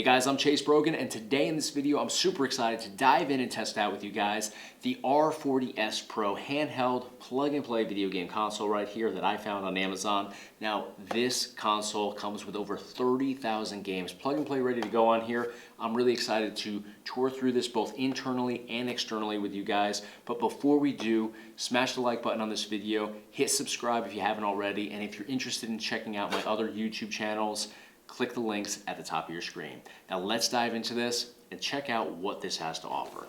Hey guys, I'm Chase Brogan, and today in this video I'm super excited to dive in and test out with you guys the R40S Pro handheld plug-and-play video game console right here that I found on Amazon. Now this console comes with over 30,000 games plug-and-play ready to go on here. I'm really excited to tour through this both internally and externally with you guys. But before we do, smash the like button on this video, hit subscribe if you haven't already, and if you're interested in checking out my other YouTube channels, click the links at the top of your screen. Now let's dive into this and check out what this has to offer.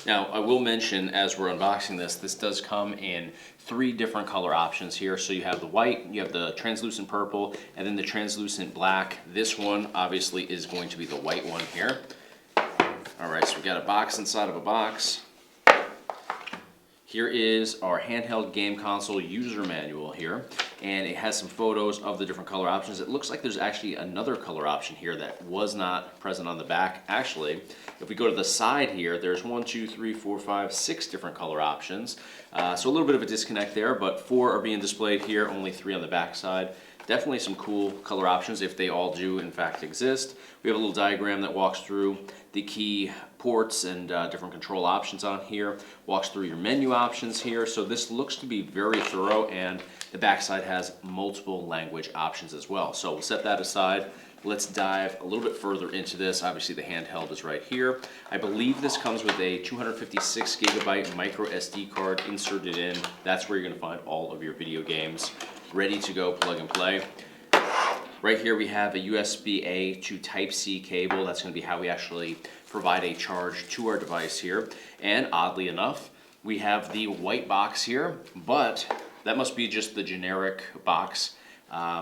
Now I will mention as we're unboxing this does come in 3 different color options here. So you have the white, you have the translucent purple, and then the translucent black. This one obviously is going to be the white one here. All right, so we got a box inside of a box. Here is our handheld game console user manual here, and it has some photos of the different color options. It looks like there's actually another color option here that was not present on the back. Actually, if we go to the side here, there's 1, 2, 3, 4, 5, 6 different color options. So a little bit of a disconnect there, but 4 are being displayed here, only 3 on the back side. Definitely some cool color options if they all do in fact exist. We have a little diagram that walks through the key ports and different control options on here, walks through your menu options here. So this looks to be very thorough, and the backside has multiple language options as well. So we'll set that aside. Let's dive a little bit further into this. Obviously the handheld is right here. I believe this comes with a 256 gigabyte micro SD card inserted in. That's where you're gonna find all of your video games ready to go plug and play. Right here we have a USB-A to Type-C cable. That's going to be how we actually provide a charge to our device here. And oddly enough, we have the white box here, but that must be just the generic box.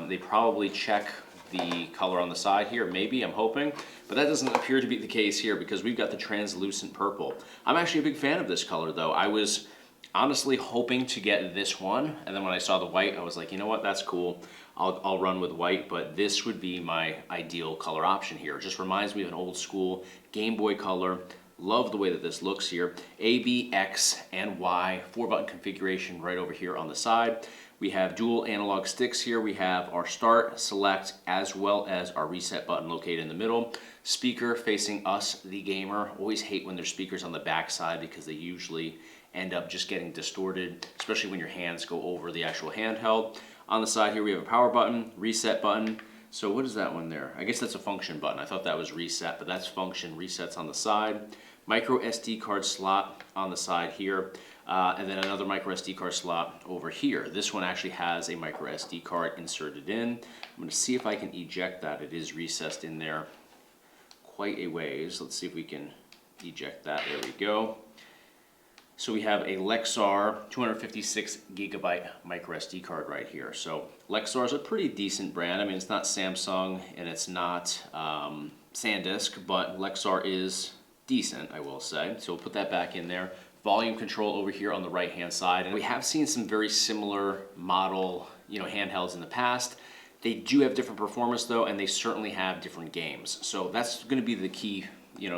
They probably check the color on the side here, maybe, I'm hoping, but that doesn't appear to be the case here because we've got the translucent purple. I'm actually a big fan of this color though. I was honestly hoping to get this one, and then when I saw the white I was like, you know what, that's cool, I'll run with white, but this would be my ideal color option here. It just reminds me of an old school Game Boy Color. Love the way that this looks here. A, B, X, and Y 4-button configuration right over here on the side. We have dual analog sticks here. We have our start, select, as well as our reset button located in the middle. Speaker facing us, the gamer. Always hate when there's speakers on the back side because they usually end up just getting distorted, especially when your hands go over the actual handheld. On the side here we have a power button, reset button. So what is that one there? I guess that's a function button. I thought that was reset, but that's function. Resets on the side. Micro SD card slot on the side here. And then another micro SD card slot over here. This one actually has a micro SD card inserted in. I'm going to see if I can eject that. It is recessed in there quite a ways. Let's see if we can eject that. There we go. So we have a Lexar 256 gigabyte micro SD card right here. So Lexar is a pretty decent brand. I mean, it's not Samsung and it's not SanDisk, but Lexar is decent, I will say. So we'll put that back in there. Volume control over here on the right hand side. And we have seen some very similar model, handhelds in the past. They do have different performance though, and they certainly have different games. So that's going to be the key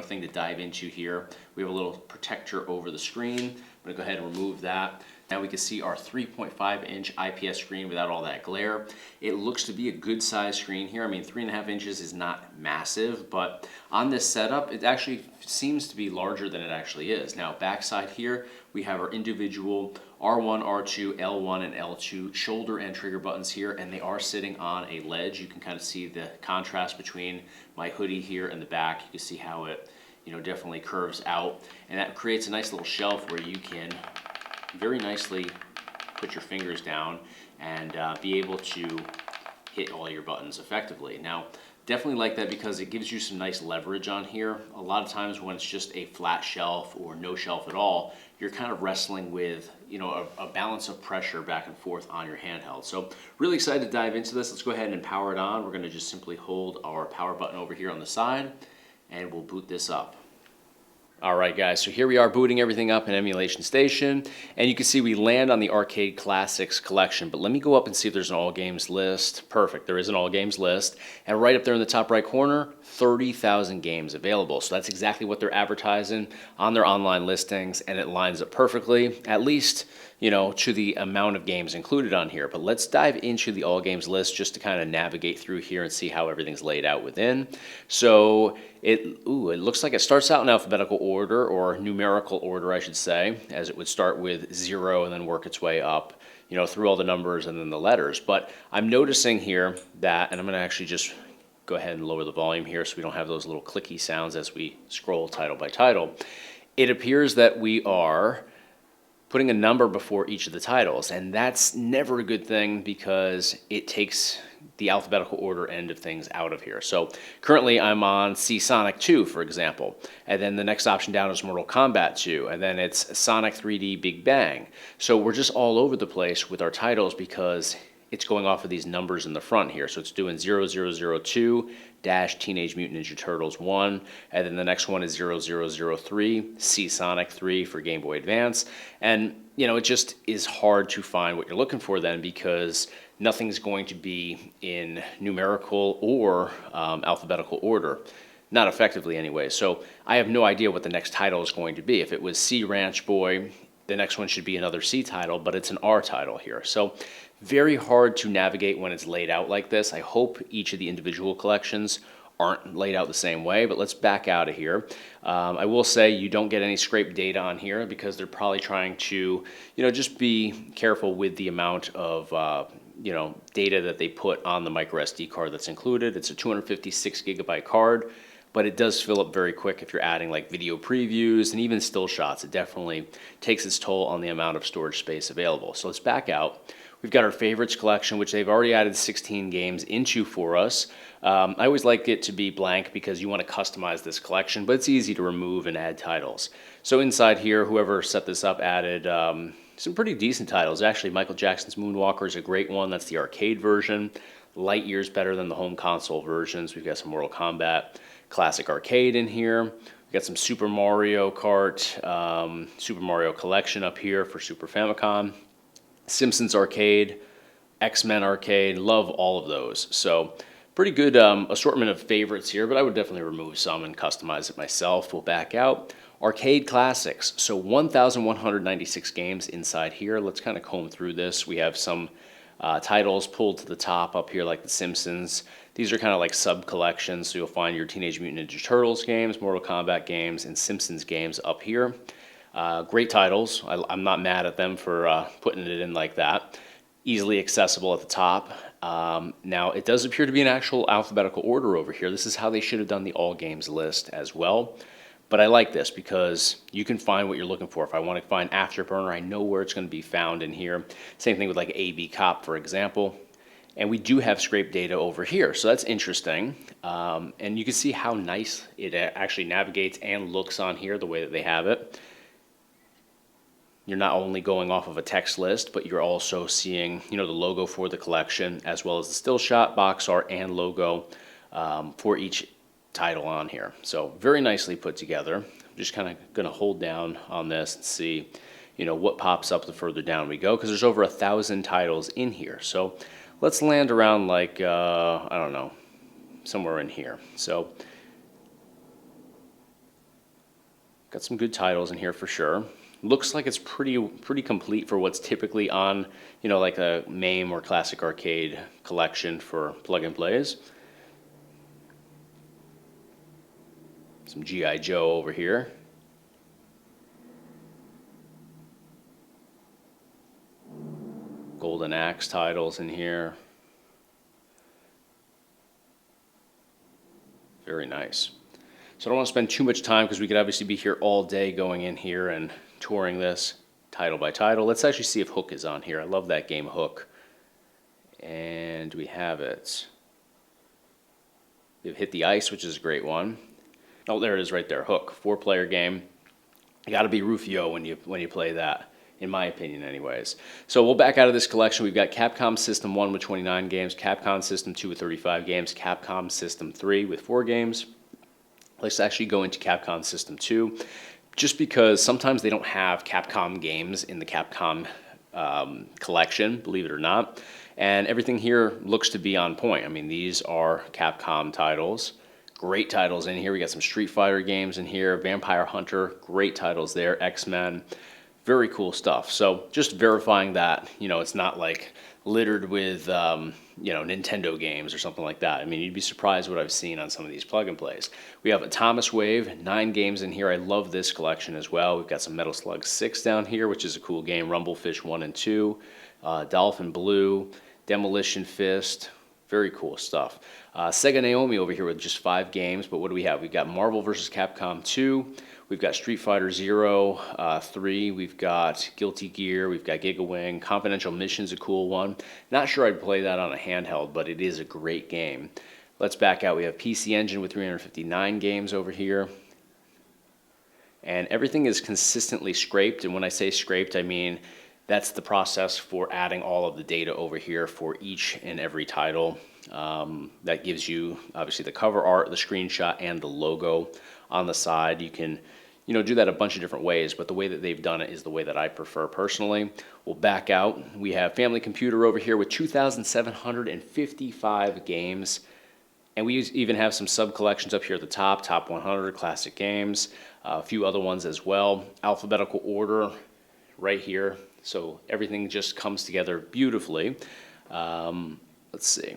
thing to dive into here. We have a little protector over the screen. I'm going to go ahead and remove that. Now we can see our 3.5-inch IPS screen without all that glare. It looks to be a good size screen here. I mean, 3.5 inches is not massive, but on this setup, it actually seems to be larger than it actually is. Now, backside here, we have our individual R1, R2, L1, and L2 shoulder and trigger buttons here, and they are sitting on a ledge. You can kind of see the contrast between my hoodie here and the back. You can see how it, definitely curves out, and that creates a nice little shelf where you can very nicely put your fingers down and be able to hit all your buttons effectively. Now, definitely like that because it gives you some nice leverage on here. A lot of times when it's just a flat shelf or no shelf at all, you're kind of wrestling with a balance of pressure back and forth on your handheld. So really excited to dive into this. Let's go ahead and power it on. We're going to just simply hold our power button over here on the side and we'll boot this up. Alright guys, so here we are booting everything up in Emulation Station, and you can see we land on the Arcade Classics collection, but let me go up and see if there's an all games list. Perfect, there is an all games list, and right up there in the top right corner, 30,000 games available. So that's exactly what they're advertising on their online listings, and it lines up perfectly, at least to the amount of games included on here. But let's dive into the all games list just to kind of navigate through here and see how everything's laid out within. So it looks like it starts out in alphabetical order, or numerical order, I should say, as it would start with 0 and then work its way up, through all the numbers and then the letters. But I'm noticing here that, and I'm going to actually just go ahead and lower the volume here so we don't have those little clicky sounds as we scroll title by title. It appears that we are putting a number before each of the titles, and that's never a good thing because it takes the alphabetical order end of things out of here. So currently I'm on C Sonic 2, for example, and then the next option down is Mortal Kombat 2, and then it's Sonic 3D Big Bang. So we're just all over the place with our titles because it's going off of these numbers in the front here. So it's doing 0002 dash Teenage Mutant Ninja Turtles 1, and then the next one is 0003, C Sonic 3 for Game Boy Advance. And, it just is hard to find what you're looking for then because nothing's going to be in numerical or alphabetical order. Not effectively anyway. So I have no idea what the next title is going to be. If it was C Ranch Boy, the next one should be another C title, but it's an R title here. So very hard to navigate when it's laid out like this. I hope each of the individual collections aren't laid out the same way, but let's back out of here. I will say you don't get any scraped data on here because they're probably trying to, just be careful with the amount of, data that they put on the micro SD card that's included. It's a 256 gigabyte card, but it does fill up very quick if you're adding like video previews and even still shots. It definitely takes its toll on the amount of storage space available. So let's back out. We've got our favorites collection, which they've already added 16 games into for us. I always like it to be blank because you want to customize this collection, but it's easy to remove and add titles. So inside here, whoever set this up added some pretty decent titles. Actually, Michael Jackson's Moonwalker is a great one. That's the arcade version. Light years better than the home console versions. We've got some Mortal Kombat Classic Arcade in here. We've got some Super Mario Kart, Super Mario Collection up here for Super Famicom. Simpsons Arcade, X-Men Arcade, love all of those. So pretty good assortment of favorites here, but I would definitely remove some and customize it myself. We'll back out. Arcade Classics, so 1,196 games inside here. Let's kind of comb through this. We have some titles pulled to the top up here like The Simpsons. These are kind of like sub-collections, so you'll find your Teenage Mutant Ninja Turtles games, Mortal Kombat games, and Simpsons games up here. Great titles. I'm not mad at them for putting it in like that. Easily accessible at the top. Now, it does appear to be an actual alphabetical order over here. This is how they should have done the all games list as well. But I like this because you can find what you're looking for. If I want to find Afterburner, I know where it's going to be found in here. Same thing with like AB Cop, for example. And we do have scraped data over here, so that's interesting. And you can see how nice it actually navigates and looks on here, the way that they have it. You're not only going off of a text list, but you're also seeing, the logo for the collection, as well as the still shot, box art, and logo for each title on here. So very nicely put together. I'm just kind of going to hold down on this and see, what pops up the further down we go, because there's over 1,000 titles in here. So let's land around like, I don't know, somewhere in here. So got some good titles in here for sure. Looks like it's pretty complete for what's typically on, like a MAME or Classic Arcade collection for plug and plays. Some G.I. Joe over here. Golden Axe titles in here. Very nice. So I don't want to spend too much time because we could obviously be here all day going in here and touring this title by title. Let's actually see if Hook is on here. I love that game, Hook. And we have it. We have Hit the Ice, which is a great one. Oh, there it is right there, Hook. 4-player game. You got to be Rufio when you play that, in my opinion anyways. So we'll back out of this collection. We've got Capcom System 1 with 29 games, Capcom System 2 with 35 games, Capcom System 3 with 4 games. Let's actually go into Capcom System 2, just because sometimes they don't have Capcom games in the Capcom collection, believe it or not. And everything here looks to be on point. I mean, these are Capcom titles. Great titles in here. We got some Street Fighter games in here. Vampire Hunter, great titles there. X-Men. Very cool stuff. So just verifying that, it's not like littered with, Nintendo games or something like that. I mean, you'd be surprised what I've seen on some of these plug and plays. We have a Thomas Wave, 9 games in here. I love this collection as well. We've got some Metal Slug 6 down here, which is a cool game. Rumblefish 1 and 2, Dolphin Blue, Demolition Fist. Very cool stuff. Sega Naomi over here with just 5 games, but what do we have? We've got Marvel vs. Capcom 2. We've got Street Fighter 3. We've got Guilty Gear. We've got Giga Wing. Confidential Mission's a cool one. Not sure I'd play that on a handheld, but it is a great game. Let's back out. We have PC Engine with 359 games over here. And everything is consistently scraped. And when I say scraped, I mean that's the process for adding all of the data over here for each and every title. That gives you, obviously, the cover art, the screenshot, and the logo on the side. You can, do that a bunch of different ways, but the way that they've done it is the way that I prefer personally. We'll back out. We have Family Computer over here with 2,755 games. And we even have some sub-collections up here at the top 100 classic games, a few other ones as well. Alphabetical order right here. So everything just comes together beautifully. Let's see.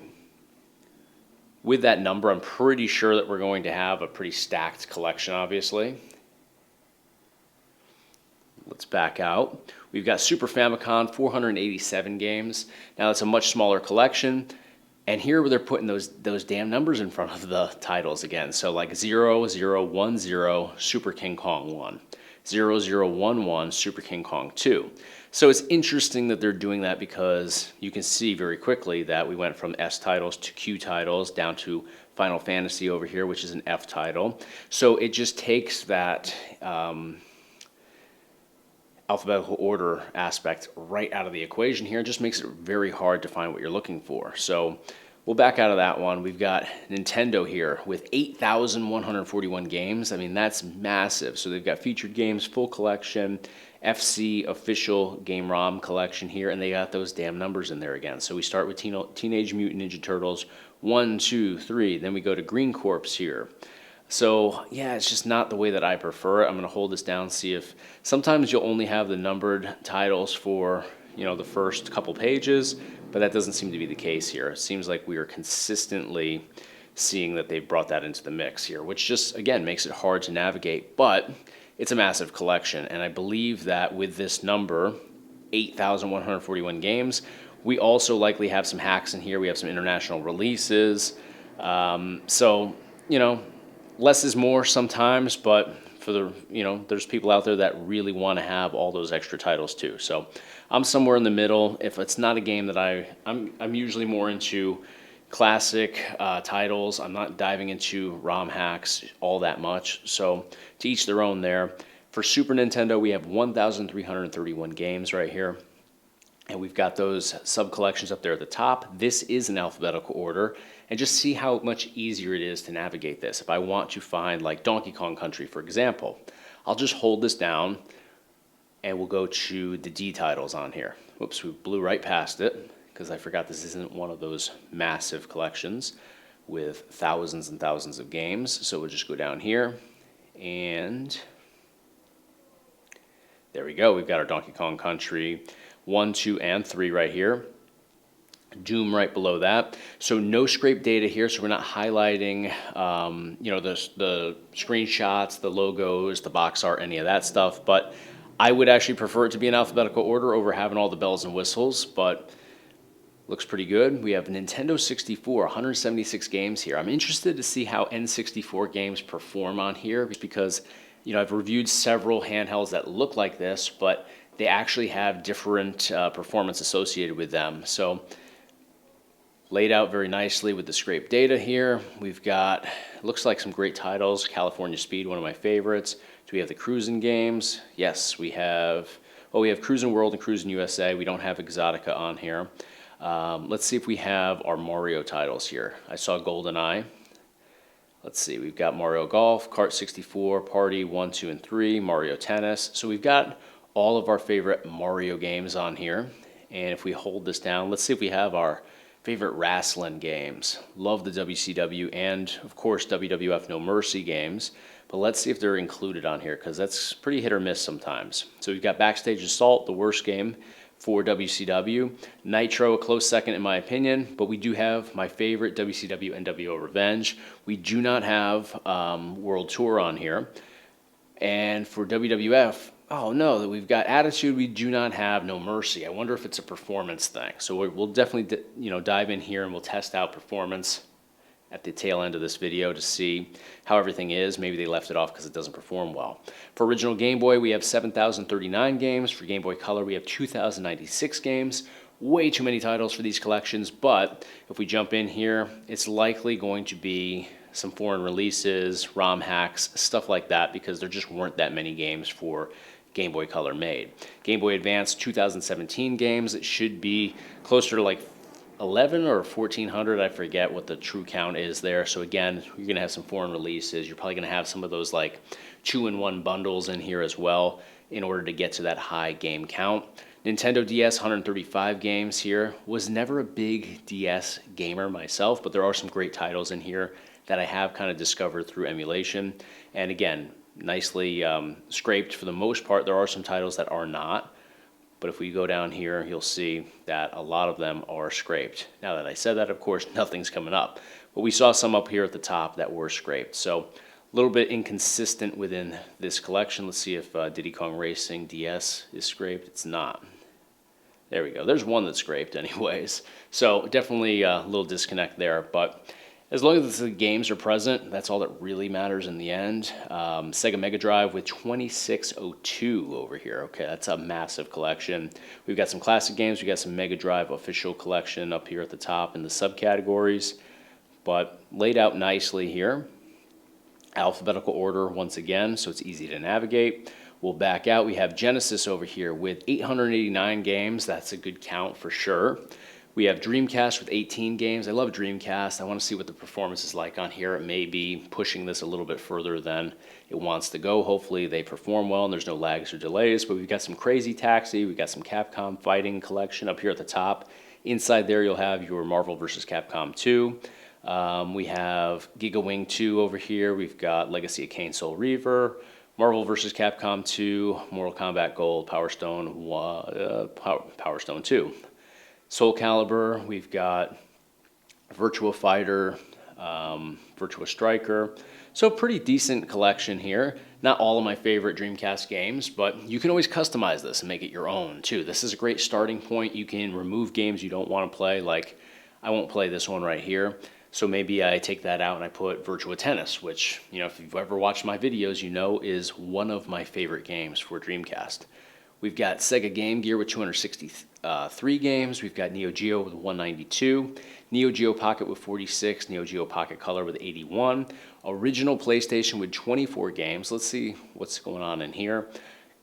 With that number, I'm pretty sure that we're going to have a pretty stacked collection, obviously. Let's back out. We've got Super Famicom, 487 games. Now, that's a much smaller collection. And here they're putting those damn numbers in front of the titles again. So like 0010, Super King Kong 1. 0011, Super King Kong 2. So it's interesting that they're doing that because you can see very quickly that we went from S titles to Q titles down to Final Fantasy over here, which is an F title. So it just takes that alphabetical order aspect right out of the equation here. It just makes it very hard to find what you're looking for. So we'll back out of that one. We've got Nintendo here with 8,141 games. I mean, that's massive. So they've got featured games, full collection, FC official game ROM collection here, and they got those damn numbers in there again. So we start with Teenage Mutant Ninja Turtles 1, 2, 3. Then we go to Green Corps here. So, yeah, it's just not the way that I prefer it. I'm going to hold this down, see if sometimes you'll only have the numbered titles for, the first couple pages, but that doesn't seem to be the case here. It seems like we are consistently seeing that they've brought that into the mix here, which just, again, makes it hard to navigate, but it's a massive collection, and I believe that with this number, 8,141 games, we also likely have some hacks in here. We have some international releases. So, less is more sometimes, but for the, there's people out there that really want to have all those extra titles too. So I'm somewhere in the middle. If it's not a game that I'm usually more into classic titles. I'm not diving into ROM hacks all that much. So to each their own there. For Super Nintendo, we have 1,331 games right here. And we've got those sub-collections up there at the top. This is in alphabetical order. And just see how much easier it is to navigate this. If I want to find like Donkey Kong Country, for example, I'll just hold this down and we'll go to the D titles on here. Whoops, we blew right past it because I forgot this isn't one of those massive collections with thousands and thousands of games. So we'll just go down here and there we go. We've got our Donkey Kong Country 1, 2, and 3 right here. Doom right below that. So no scrape data here, so we're not highlighting, the screenshots, the logos, the box art, any of that stuff. But I would actually prefer it to be in alphabetical order over having all the bells and whistles, but looks pretty good. We have Nintendo 64, 176 games here. I'm interested to see how N64 games perform on here because, I've reviewed several handhelds that look like this, but they actually have different performance associated with them. So laid out very nicely with the scrape data here. We've got, looks like some great titles. California Speed, one of my favorites. Do we have the Cruisin' games? Yes, we have Cruisin' World and Cruisin' USA. We don't have Exotica on here. Let's see if we have our Mario titles here. I saw GoldenEye. Let's see, we've got Mario Golf, Kart 64, Party 1, 2, and 3, Mario Tennis. So we've got all of our favorite Mario games on here. And if we hold this down, let's see if we have our Favorite wrestling games. Love the WCW and, of course, WWF No Mercy games. But let's see if they're included on here, because that's pretty hit or miss sometimes. So we've got Backstage Assault, the worst game for WCW. Nitro, a close second in my opinion, but we do have my favorite WCW NWO Revenge. We do not have World Tour on here. And for WWF, oh no, we've got Attitude, we do not have No Mercy. I wonder if it's a performance thing. So we'll definitely dive in here and we'll test out performance at the tail end of this video to see how everything is. Maybe they left it off because it doesn't perform well. For original Game Boy, we have 7,039 games. For Game Boy Color, we have 2,096 games. Way too many titles for these collections, but if we jump in here, it's likely going to be some foreign releases, ROM hacks, stuff like that, because there just weren't that many games for Game Boy Color made. Game Boy Advance 2017 games, it should be closer to like 11 or 1,400, I forget what the true count is there. So again, you're going to have some foreign releases. You're probably going to have some of those like 2-in-1 bundles in here as well in order to get to that high game count. Nintendo DS, 135 games here. Was never a big DS gamer myself, but there are some great titles in here that I have kind of discovered through emulation. And again, nicely scraped for the most part. There are some titles that are not. But if we go down here, you'll see that a lot of them are scraped. Now that I said that, of course, nothing's coming up. But we saw some up here at the top that were scraped. So a little bit inconsistent within this collection. Let's see if Diddy Kong Racing DS is scraped. It's not. There we go. There's one that's scraped anyways. So definitely a little disconnect there. But as long as the games are present, that's all that really matters in the end. Sega Mega Drive with 2602 over here. Okay, that's a massive collection. We've got some classic games. We've got some Mega Drive official collection up here at the top in the subcategories, but laid out nicely here. Alphabetical order once again, so it's easy to navigate. We'll back out. We have Genesis over here with 889 games. That's a good count for sure. We have Dreamcast with 18 games. I love Dreamcast. I want to see what the performance is like on here. It may be pushing this a little bit further than it wants to go. Hopefully they perform well and there's no lags or delays. But we've got some Crazy Taxi. We've got some Capcom Fighting Collection up here at the top. Inside there you'll have your Marvel vs. Capcom 2. We have Giga Wing 2 over here. We've got Legacy of Kain Soul Reaver, Marvel vs. Capcom 2, Mortal Kombat Gold, Power Stone 2. Soul Calibur, we've got Virtua Fighter, Virtua Striker. So pretty decent collection here. Not all of my favorite Dreamcast games, but you can always customize this and make it your own too. This is a great starting point. You can remove games you don't want to play, like I won't play this one right here. So maybe I take that out and I put Virtua Tennis, which, if you've ever watched my videos, is one of my favorite games for Dreamcast. We've got Sega Game Gear with 263 games. We've got Neo Geo with 192. Neo Geo Pocket with 46. Neo Geo Pocket Color with 81. Original PlayStation with 24 games. Let's see what's going on in here.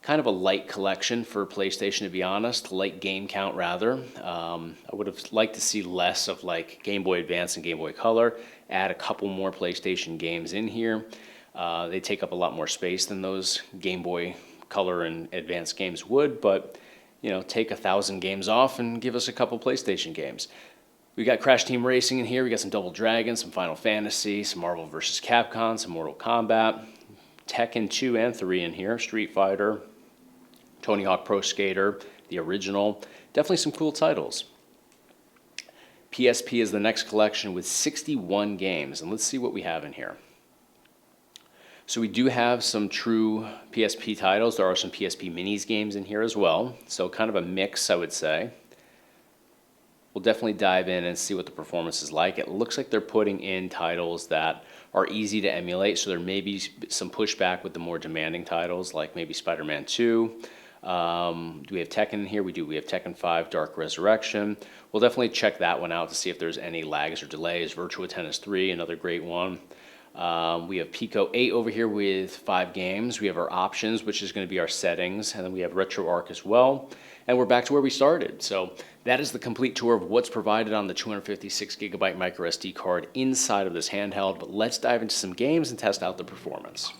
Kind of a light collection for PlayStation, to be honest. Light game count, rather. I would have liked to see less of like Game Boy Advance and Game Boy Color. Add a couple more PlayStation games in here. They take up a lot more space than those Game Boy Color and Advanced games would, but take 1,000 games off and give us a couple PlayStation games. We got Crash Team Racing in here. We got some Double Dragon, some Final Fantasy, some Marvel vs. Capcom, some Mortal Kombat, Tekken 2 and 3 in here, Street Fighter, Tony Hawk Pro Skater, the original. Definitely some cool titles. PSP is the next collection with 61 games, and let's see what we have in here. So we do have some true PSP titles. There are some PSP Minis games in here as well. So kind of a mix, I would say. We'll definitely dive in and see what the performance is like. It looks like they're putting in titles that are easy to emulate. So there may be some pushback with the more demanding titles, like maybe Spider-Man 2. Do we have Tekken in here? We do. We have Tekken 5 Dark Resurrection. We'll definitely check that one out to see if there's any lags or delays. Virtua Tennis 3, another great one. We have Pico 8 over here with 5 games. We have our options, which is going to be our settings. And then we have RetroArch as well. And we're back to where we started. So that is the complete tour of what's provided on the 256GB micro SD card inside of this handheld. But let's dive into some games and test out the performance.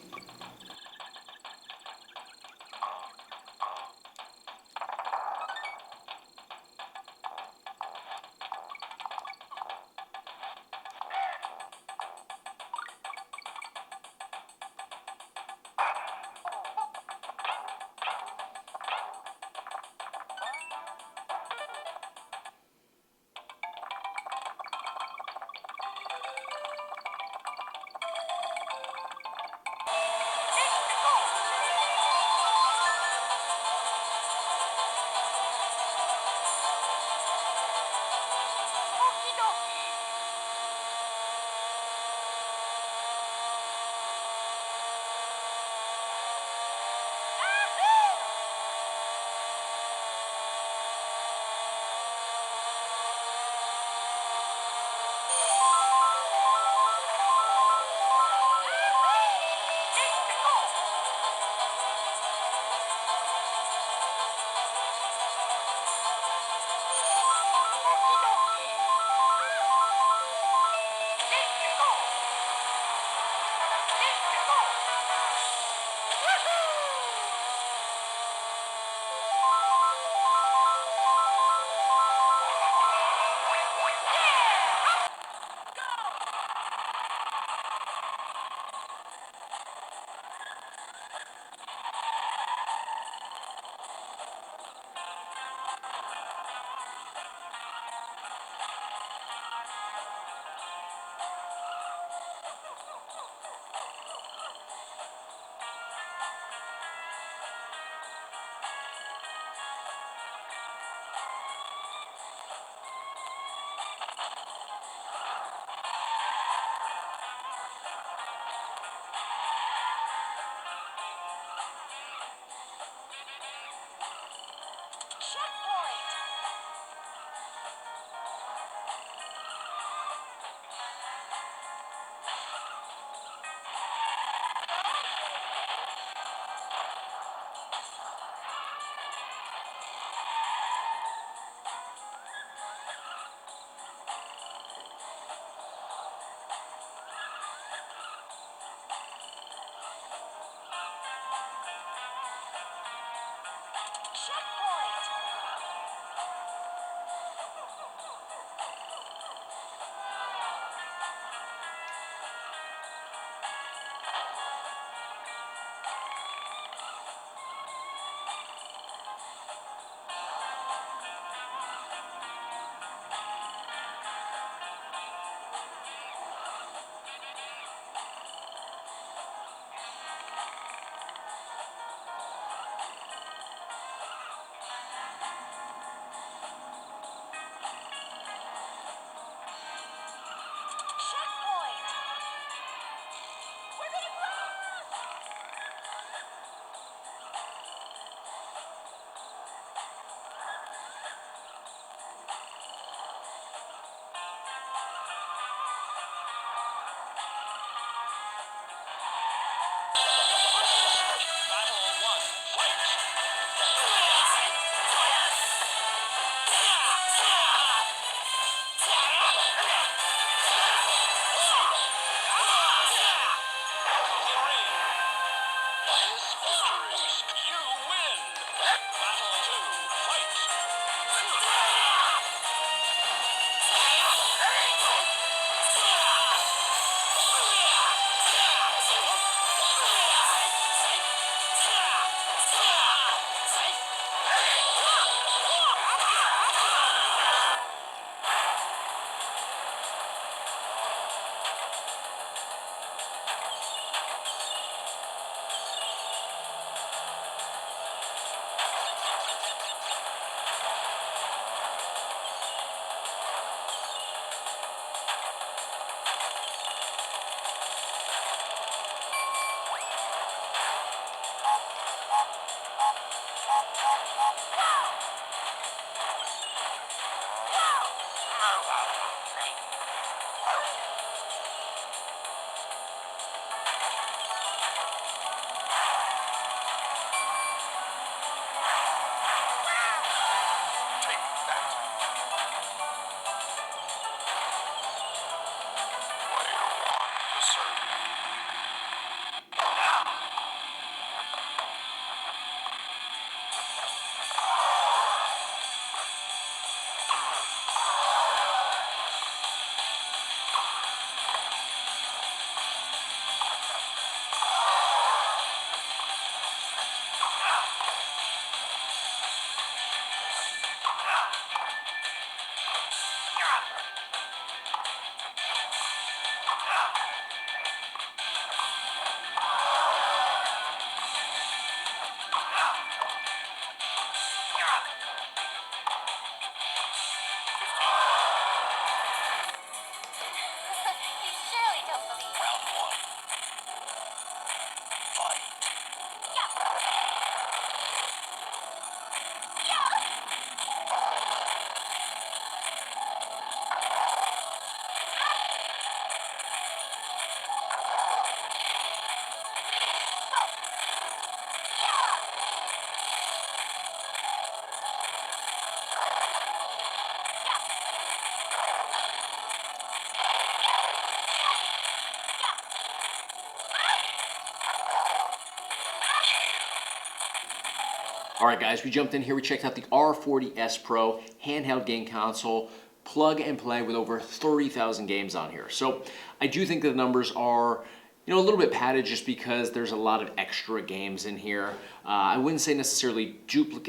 All right, guys, we jumped in here. We checked out the R40S Pro handheld game console, plug and play with over 30,000 games on here. So I do think that the numbers are, a little bit padded just because there's a lot of extra games in here. I wouldn't say necessarily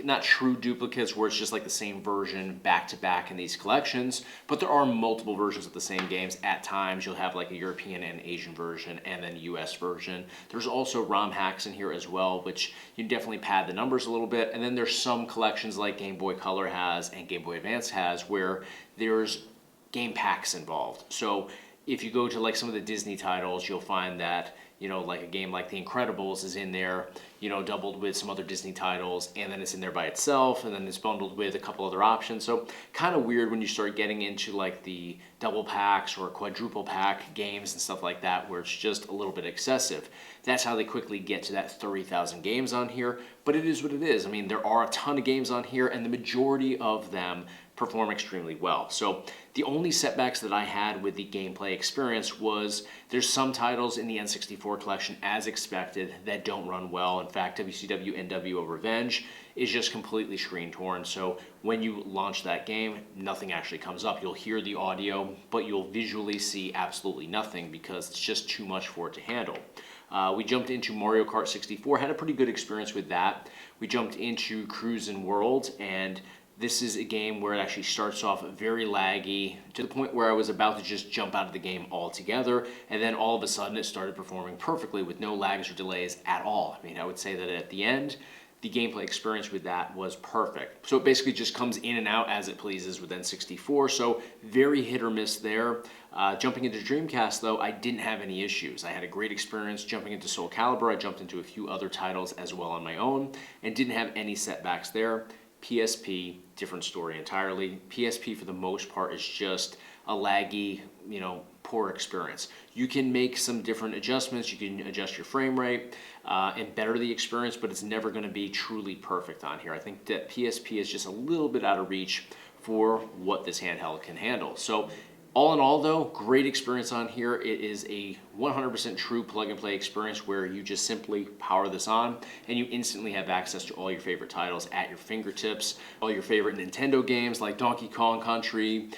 not true duplicates where it's just like the same version back to back in these collections, but there are multiple versions of the same games. At times you'll have like a European and Asian version and then US version. There's also ROM hacks in here as well, which you definitely pad the numbers a little bit. And then there's some collections like Game Boy Color has and Game Boy Advance has where there's game packs involved. So if you go to like some of the Disney titles, you'll find that, like a game like The Incredibles is in there, doubled with some other Disney titles, and then it's in there by itself, and then it's bundled with a couple other options. So kind of weird when you start getting into like the double packs or quadruple pack games and stuff like that, where it's just a little bit excessive. That's how they quickly get to that 30,000 games on here, but it is what it is. I mean, there are a ton of games on here, and the majority of them perform extremely well. So the only setbacks that I had with the gameplay experience was there's some titles in the N64 collection, as expected, that don't run well. In fact, WCW NWO Revenge is just completely screen torn. So when you launch that game, nothing actually comes up. You'll hear the audio, but you'll visually see absolutely nothing because it's just too much for it to handle. We jumped into Mario Kart 64, had a pretty good experience with that. We jumped into Cruisin' World, and this is a game where it actually starts off very laggy to the point where I was about to just jump out of the game altogether, and then all of a sudden it started performing perfectly with no lags or delays at all. I mean, I would say that at the end, the gameplay experience with that was perfect. So it basically just comes in and out as it pleases with N64, so very hit or miss there. Jumping into Dreamcast, though, I didn't have any issues. I had a great experience jumping into Soul Calibur. I jumped into a few other titles as well on my own and didn't have any setbacks there. PSP, different story entirely. PSP for the most part is just a laggy, poor experience. You can make some different adjustments. You can adjust your frame rate and better the experience, but it's never going to be truly perfect on here. I think that PSP is just a little bit out of reach for what this handheld can handle. So all in all, though, great experience on here. It is a 100% true plug-and-play experience where you just simply power this on and you instantly have access to all your favorite titles at your fingertips. All your favorite Nintendo games like Donkey Kong Country,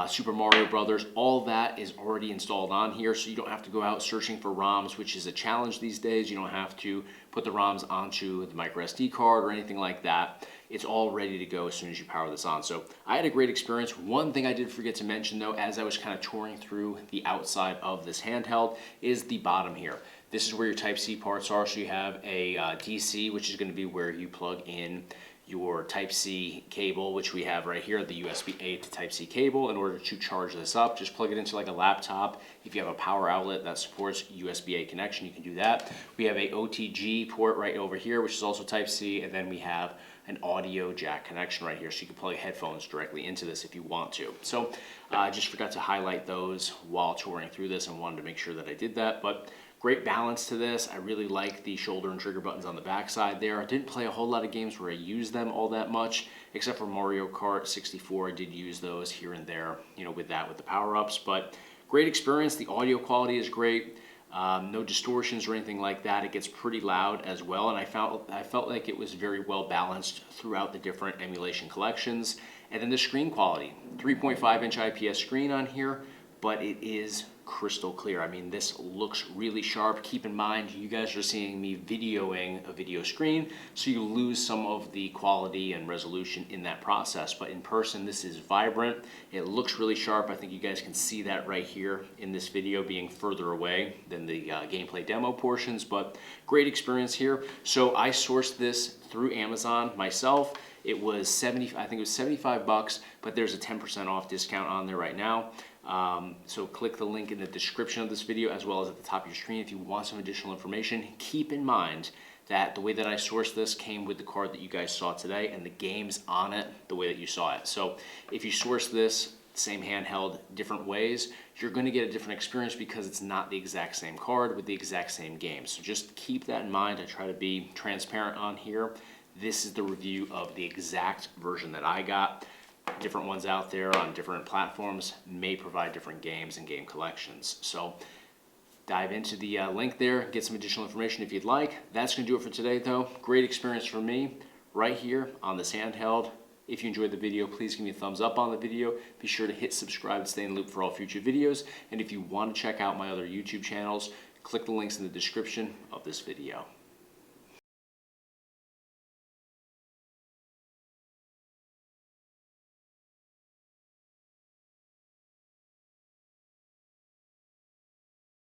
Super Mario Brothers, all that is already installed on here, so you don't have to go out searching for ROMs, which is a challenge these days. You don't have to put the ROMs onto the micro SD card or anything like that. It's all ready to go as soon as you power this on. So I had a great experience. One thing I did forget to mention, though, as I was kind of touring through the outside of this handheld, is the bottom here. This is where your Type-C ports are. So you have a DC, which is going to be where you plug in your Type-C cable, which we have right here, the USB-A to Type-C cable. In order to charge this up, just plug it into like a laptop. If you have a power outlet that supports USB-A connection, you can do that. We have a OTG port right over here, which is also Type-C, and then we have an audio jack connection right here, so you can plug headphones directly into this if you want to. So I just forgot to highlight those while touring through this and wanted to make sure that I did that. But great balance to this. I really like the shoulder and trigger buttons on the back side there. I didn't play a whole lot of games where I used them all that much, except for Mario Kart 64. I did use those here and there, you know, with the power-ups. But great experience. The audio quality is great. No distortions or anything like that. It gets pretty loud as well, and I felt like it was very well balanced throughout the different emulation collections. And then the screen quality, 3.5-inch IPS screen on here, but it is crystal clear. I mean, this looks really sharp. Keep in mind, you guys are seeing me videoing a video screen, so you lose some of the quality and resolution in that process. But in person, this is vibrant. It looks really sharp. I think you guys can see that right here in this video, being further away than the gameplay demo portions, but great experience here. So I sourced this through Amazon myself. It was I think it was $75, but there's a 10% off discount on there right now. So click the link in the description of this video as well as at the top of your screen if you want some additional information. Keep in mind that the way that I sourced this came with the card that you guys saw today and the games on it the way that you saw it. So if you source this same handheld different ways, you're going to get a different experience because it's not the exact same card with the exact same games. So just keep that in mind. I try to be transparent on here. This is the review of the exact version that I got. Different ones out there on different platforms may provide different games and game collections. So dive into the link there, get some additional information if you'd like. That's going to do it for today, though. Great experience for me right here on this handheld. If you enjoyed the video, please give me a thumbs up on the video. Be sure to hit subscribe to stay in the loop for all future videos. And if you want to check out my other YouTube channels, click the links in the description of this video.